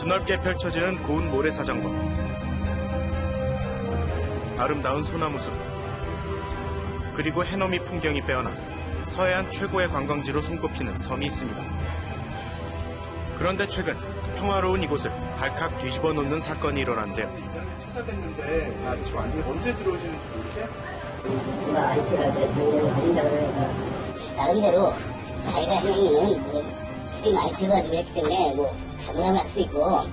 드넓게 펼쳐지는 고운 모래사장과 아름다운 소나무숲, 그리고 해넘이 풍경이 빼어나 서해안 최고의 관광지로 손꼽히는 섬이 있습니다. 그런데 최근 평화로운 이곳을 발칵 뒤집어 놓는 사건이 일어났는데요. 찾아뵀는데 지금 언제 들어오시는지 모르세요? 아저씨가 정리를 가진다고 그러니까 나름대로 자기가 행위는 술이 많이 취해가지고 했기 때문에 당연히 할 수 있고.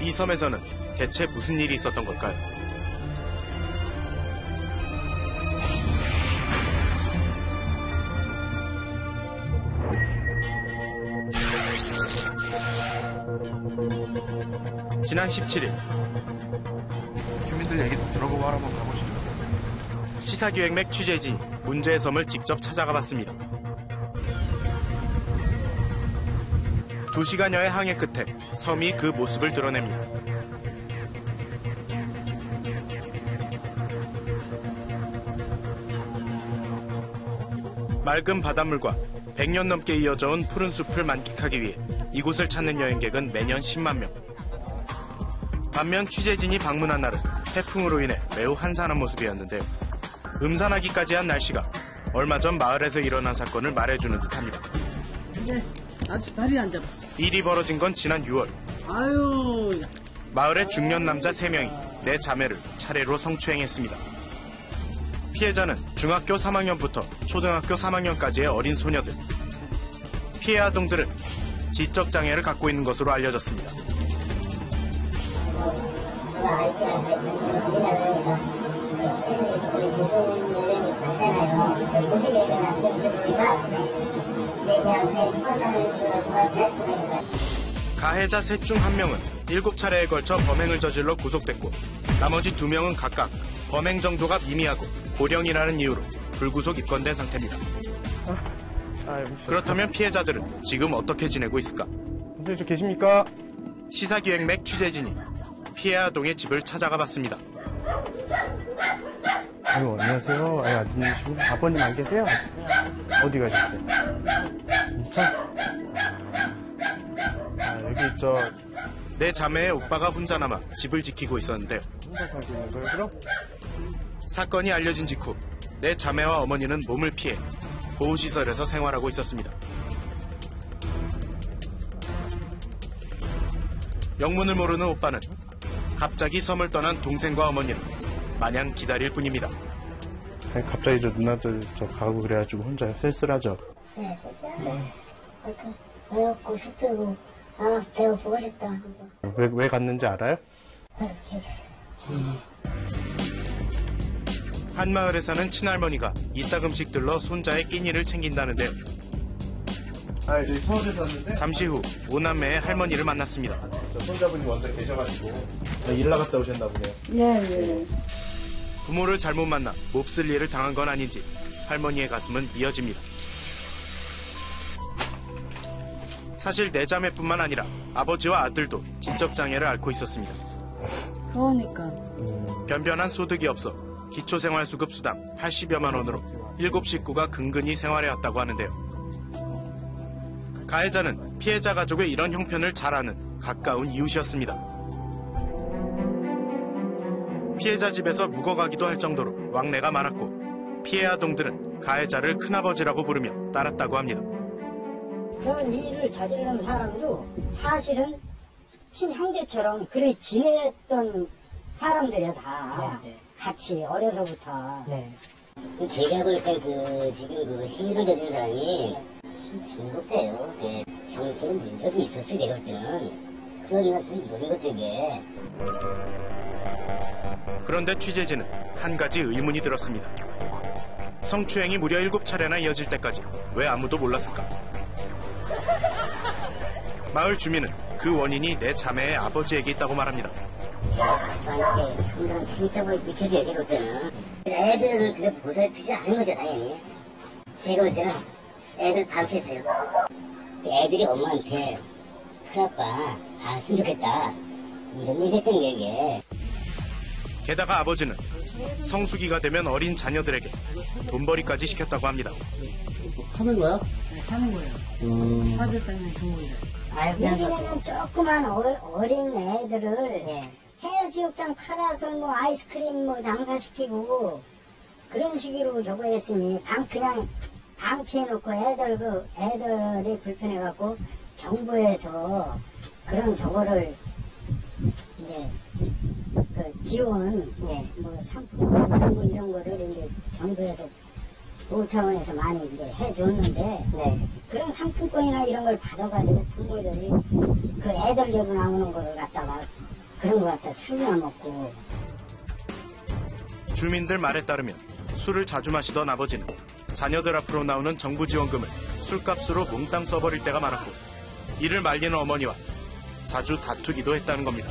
이 섬에서는 대체 무슨 일이 있었던 걸까요? 지난 17일 주민들 얘기도 들어보고 한번 가보시죠. 시사기획맥 취재진이 문제의 섬을 직접 찾아가 봤습니다. 2시간여의 항해 끝에 섬이 그 모습을 드러냅니다. 맑은 바닷물과 100년 넘게 이어져 온 푸른 숲을 만끽하기 위해 이곳을 찾는 여행객은 매년 10만 명. 반면 취재진이 방문한 날은 태풍으로 인해 매우 한산한 모습이었는데요. 음산하기까지 한 날씨가 얼마 전 마을에서 일어난 사건을 말해주는 듯합니다. 이제 아저씨 다리 앉아봐. 일이 벌어진 건 지난 6월. 아유. 마을의 중년 남자 3명이 내 자매를 차례로 성추행했습니다. 피해자는 중학교 3학년부터 초등학교 3학년까지의 어린 소녀들. 피해 아동들은 지적 장애를 갖고 있는 것으로 알려졌습니다. 가해자 셋 중 1명은 7차례에 걸쳐 범행을 저질러 구속됐고 나머지 2명은 각각 범행 정도가 미미하고 고령이라는 이유로 불구속 입건된 상태입니다. 그렇다면 피해자들은 지금 어떻게 지내고 있을까? 선생님 저 계십니까? 시사기획맥 취재진이 피해 아동의 집을 찾아가 봤습니다. 아유 안녕하세요. 아드님 아버님 안 계세요? 어디 가셨어요? 진짜? 여기 내 자매의 오빠가 혼자 남아 집을 지키고 있었는데요. 혼자 살고 있는 거예요 그럼? 사건이 알려진 직후 내 자매와 어머니는 몸을 피해 보호시설에서 생활하고 있었습니다. 영문을 모르는 오빠는 갑자기 섬을 떠난 동생과 어머니를 마냥 기다릴 뿐입니다. 아니, 갑자기 누나들 가고 그래가지고 혼자 쓸쓸하죠? 네, 쓸쓸한데. 배고프고 싶고, 배가 보고 싶다. 왜 갔는지 알아요? 네, 알겠어요. 한 마을에 사는 친할머니가 이따금씩 들러 손자의 끼니를 챙긴다는데요. 여기 서울에 사는데? 잠시 후 오남매의 할머니를 만났습니다. 손자분이 먼저 계셔가지고 일 나갔다 오셨나 보네요. 예. 부모를 잘못 만나 몹쓸 일을 당한 건 아닌지 할머니의 가슴은 미어집니다. 사실 내 자매뿐만 아니라 아버지와 아들도 지적장애를 앓고 있었습니다. 그러니까. 변변한 소득이 없어 기초생활수급 수당 80여만 원으로 7식구가 근근히 생활해왔다고 하는데요. 가해자는 피해자 가족의 이런 형편을 잘 아는 가까운 이웃이었습니다. 피해자 집에서 묵어가기도 할 정도로 왕래가 많았고 피해 아동들은 가해자를 큰아버지라고 부르며 따랐다고 합니다. 그런 일을 저지르는 사람도 사실은 친형제처럼 그래 지냈던 사람들이야 다. 네. 같이 어려서부터. 네. 제가 볼 땐 지금 행위를 저지른 사람이 술 중독자예요. 정신적인 문제가 좀 있었어요. 내가 볼 때는. 그러니까 둘이 이루어진 것도 이게. 그런데 취재진은 한 가지 의문이 들었습니다. 성추행이 무려 7차례나 이어질 때까지 왜 아무도 몰랐을까? 마을 주민은 그 원인이 내 자매의 아버지에게 있다고 말합니다. 아빠한테 상당한 재밌다고 느껴져요. 제가 볼 때는. 애들을 그래 보살피지 않은 거죠. 당연히. 제가 볼 때는 애들 방치했어요. 애들이 엄마한테 큰아빠 알았으면 좋겠다 이런 얘기 했던 게 이게. 게다가 아버지는 성수기가 되면 어린 자녀들에게 돈벌이까지 시켰다고 합니다. 하는 거야? 네, 사는 거예요. 받았다면 준 거예요. 여기는 조그만 어린 애들을 해수욕장 팔아서 뭐 아이스크림 뭐 장사시키고 그런 식으로 저거 했으니 그냥 방치해놓고 애들이 불편해갖고 정부에서 그런 저거를 이제 그 지원 뭐 상품 이런 거를 이제 정부에서 도 차원에서 많이 이제 해줬는데 그런 상품권이나 이런 걸 받아가지고 부모들이 그 애들 개고 나오는 거를 갖다가 그런 거 갖다 술이나 먹고. 주민들 말에 따르면 술을 자주 마시던 아버지는 자녀들 앞으로 나오는 정부 지원금을 술값으로 몽땅 써버릴 때가 많았고 이를 말리는 어머니와 자주 다투기도 했다는 겁니다.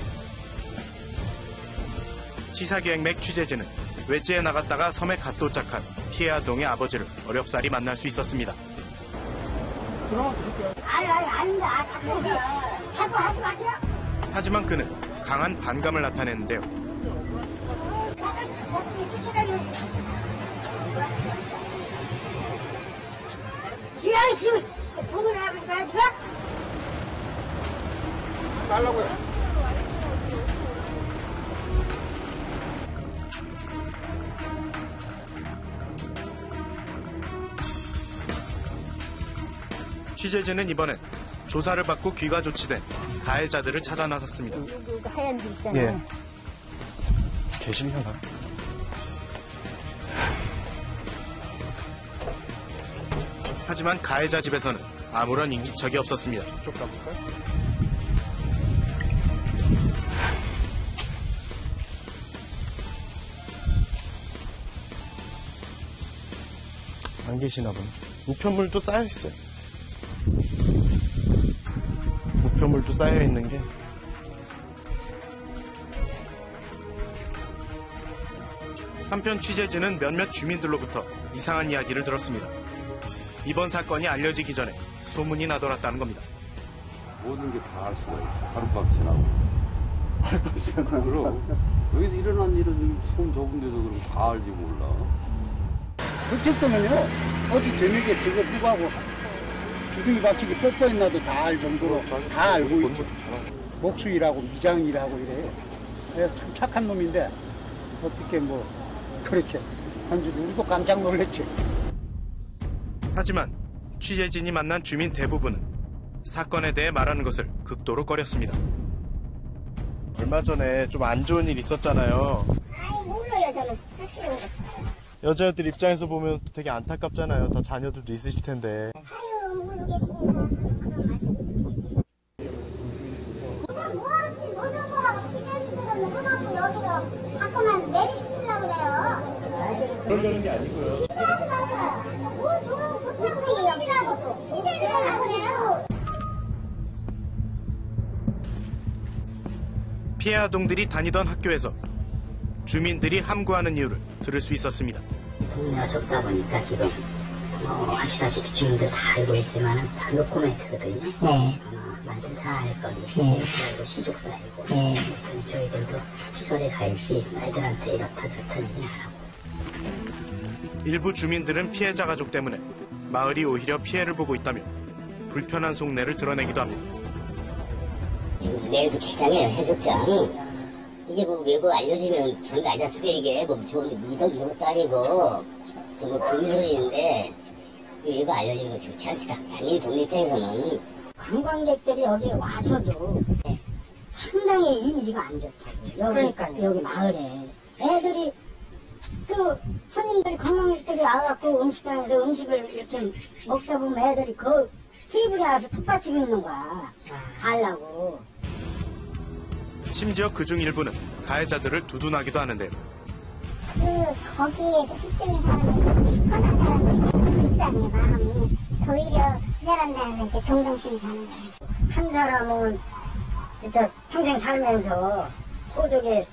시사기획맥 취재진은 외지에 나갔다가 섬에 갓 도착한 피해 아동의 아버지를 어렵사리 만날 수 있었습니다. 아닙니다. 자꾸 하지 마세요. 하지만 그는 강한 반감을 나타냈는데요. 자꾸 쫓아다녀. 지랄이 지금 돈을 내고 가야 지금? 달라고요. 취재진은 이번엔 조사를 받고 귀가 조치된 가해자들을 찾아 나섰습니다. 그 하얀 줄 있잖아. 예. 계시려나? 하지만 가해자 집에서는 아무런 인기척이 없었습니다. 쪽 가볼까요? 안 계시나 보네. 우편물도 쌓여있어요. 우편물도 쌓여있는 게 한편 취재진은 몇몇 주민들로부터 이상한 이야기를 들었습니다. 이번 사건이 알려지기 전에 소문이 나돌았다는 겁니다. 모든 게 다 알 수가 있어. 하룻밤 지나고. 그럼 여기서 일어난 일은 손 좁은 데서 그럼 다 알지 몰라. 그때는요, 어제 저녁에 저거 누구하고 주둥이 박치기 뽀뽀했나도 다 알 정도로 다 알고 있죠. 목수일하고 미장일하고 이래. 내가 참 착한 놈인데 어떻게 뭐 그렇게 한 줄 우리도 깜짝 놀랐지. 하지만 취재진이 만난 주민 대부분은 사건에 대해 말하는 것을 극도로 꺼렸습니다. 얼마 전에 좀 안 좋은 일 있었잖아요. 아이 몰라요 저는 확실히 몰라요. 여자애들 입장에서 보면 되게 안타깝잖아요. 다 자녀들도 있으실 텐데. 아유 모르겠습니다. 그런 말씀. 그냥 뭐하러 뭐좀 뭐라고 취재진들은 해갖고 여기로 자꾸만 매립시키려고 그래요. 그러려는 게 아니고요. 하지 마세요. 뭘 좋다고 취재라고 취재를 하고 그래요. 피해 아동들이 다니던 학교에서 주민들이 함구하는 이유를 들을 수 있었습니다. 동네가 좁다 보니까 지금 아시다시피 주민들 다 알고 있지만 다 노코멘트거든요. 많이들 다 알 거예요. 시집살고 시족살고 저희들도 시설에 갈지 애들한테 이렇다 저렇다 얘기 안 하고. 일부 주민들은 피해자 가족 때문에 마을이 오히려 피해를 보고 있다며 불편한 속내를 드러내기도 합니다. 내일도 개장해요, 해수욕장. 이게 뭐 외부 알려지면 전부 알지 않습니까? 이게 뭐 좋은 이동 이런 것도 아니고 좀 뭐 불미스러운데 외부 알려지는 거 좋지 않지. 당연히 동네 입장에서는. 관광객들이 여기 와서도 상당히 이미지가 안 좋다고. 여기 마을에 애들이 그 손님들이 관광객들이 와갖고 음식장에서 음식을 이렇게 먹다 보면 애들이 그 테이블에 와서 톱받치고 있는 거야. 가려고. 심지어 그중 일부는 가해자들을 두둔하기도 하는데요. 거기에서 흡수된 사람들이 선한 사람들이 비싸네 마음이. 오히려 그 사람들한테 동정심이 가는 거예요. 한 사람은 진짜 평생 살면서 소족에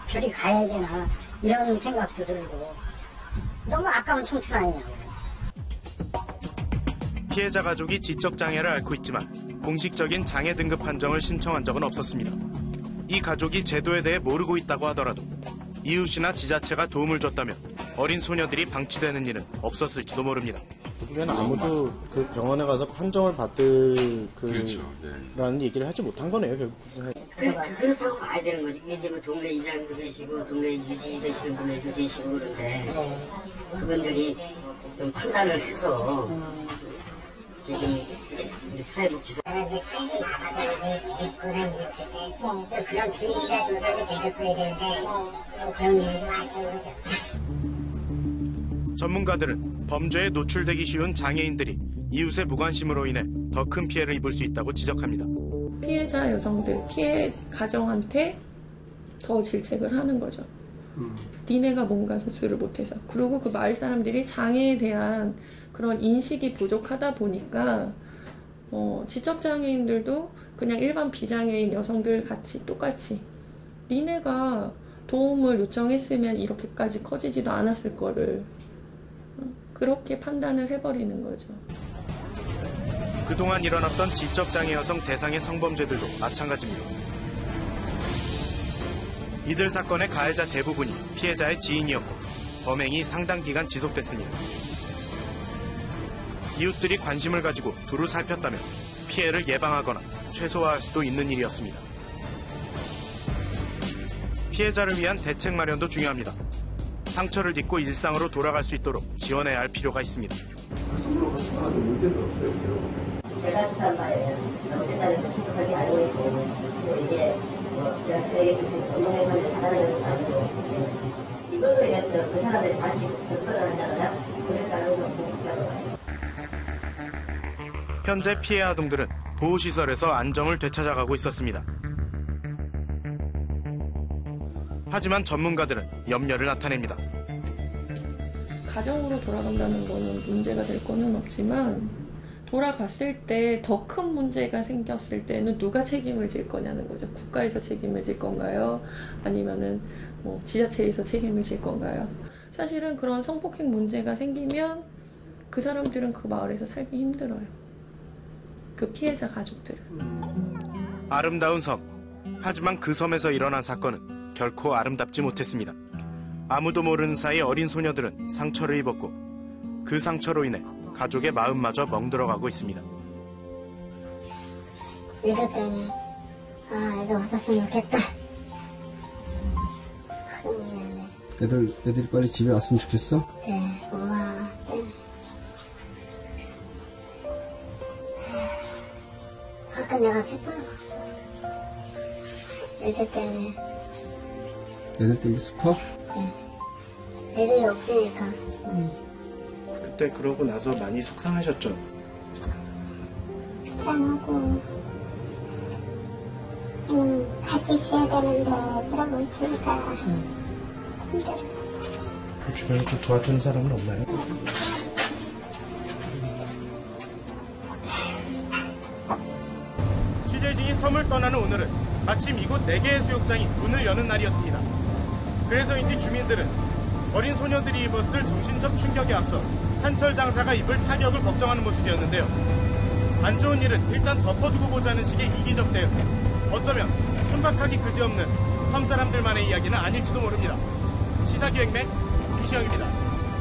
줄이 가야 되나 이런 생각도 들고 너무 아까운 청춘 아니냐고. 피해자 가족이 지적 장애를 앓고 있지만 공식적인 장애 등급 판정을 신청한 적은 없었습니다. 이 가족이 제도에 대해 모르고 있다고 하더라도 이웃이나 지자체가 도움을 줬다면 어린 소녀들이 방치되는 일은 없었을지도 모릅니다. 결국엔 아무도 그 병원에 가서 판정을 받을 그렇죠. 네. 라는 얘기를 하지 못한 거네요, 결국. 그렇다고 봐야 되는 거지. 이제 뭐 동네 이장도 계시고 동네 유지 되시는 분들도 계시고 그런데 그분들이 좀 판단을 해서 지금 우리 사회복지사 이제 빨리 나가든지 입구나 이렇게 좀 그런 분위기가 조성이 되셨어야 되는데 좀 그런 일이 좀 아쉬운 거죠. 전문가들은 범죄에 노출되기 쉬운 장애인들이 이웃의 무관심으로 인해 더 큰 피해를 입을 수 있다고 지적합니다. 피해자 여성들, 피해 가정한테 더 질책을 하는 거죠. 니네가 뭔가 스스로 못해서. 그리고 그 마을 사람들이 장애에 대한 그런 인식이 부족하다 보니까 지적장애인들도 그냥 일반 비장애인 여성들 같이 똑같이 니네가 도움을 요청했으면 이렇게까지 커지지도 않았을 거를 그렇게 판단을 해버리는 거죠. 그동안 일어났던 지적장애 여성 대상의 성범죄들도 마찬가지입니다. 이들 사건의 가해자 대부분이 피해자의 지인이었고 범행이 상당 기간 지속됐습니다. 이웃들이 관심을 가지고 두루 살폈다면 피해를 예방하거나 최소화할 수도 있는 일이었습니다. 피해자를 위한 대책 마련도 중요합니다. 상처를 딛고 일상으로 돌아갈 수 있도록 지원해야 할 필요가 있습니다. 제가 주사한 말이에요. 잘못했다는 그 심각하게 알고 있고 또 이게 뭐 지자체에게 운동에서 받아들이는 것도 아니고 이걸로 인해서 그 사람들이 다시 접근을 한다거나 그럴 가능성이 높아져요. 현재 피해 아동들은 보호시설에서 안정을 되찾아가고 있었습니다. 하지만 전문가들은 염려를 나타냅니다. 가정으로 돌아간다는 거는 문제가 될 거는 없지만 돌아갔을 때 더 큰 문제가 생겼을 때는 누가 책임을 질 거냐는 거죠. 국가에서 책임을 질 건가요? 아니면은 뭐 지자체에서 책임을 질 건가요? 사실은 그런 성폭행 문제가 생기면 그 사람들은 그 마을에서 살기 힘들어요. 그 피해자 가족들은. 아름다운 섬. 하지만 그 섬에서 일어난 사건은 결코 아름답지 못했습니다. 아무도 모르는 사이 어린 소녀들은 상처를 입었고 그 상처로 인해 가족의 마음마저 멍들어가고 있습니다. 일도 때문에 애들 왔었으면 좋겠다. 애들이 빨리 집에 왔으면 좋겠어? 네, 엄마 때문에. 아까 내가 슬퍼요. 애들 때문에. 애들 때문에 슬퍼? 네. 애들이 없으니까. 그때 그러고 나서 많이 속상하셨죠? 속상하고 그냥 같이 있어야 되는데 그러고 있으니까 힘들어요. 주변에 좀 도와주는 사람은 없나요? 취재진이 섬을 떠나는 오늘은 마침 이곳 4개의 수욕장이 문을 여는 날이었습니다. 그래서인지 주민들은 어린 소녀들이 입었을 정신적 충격에 앞서 한철 장사가 입을 타격을 걱정하는 모습이었는데요. 안 좋은 일은 일단 덮어두고 보자는 식의 이기적 대응. 어쩌면 순박하기 그지없는 섬 사람들만의 이야기는 아닐지도 모릅니다. 시사기획맨 이시영입니다.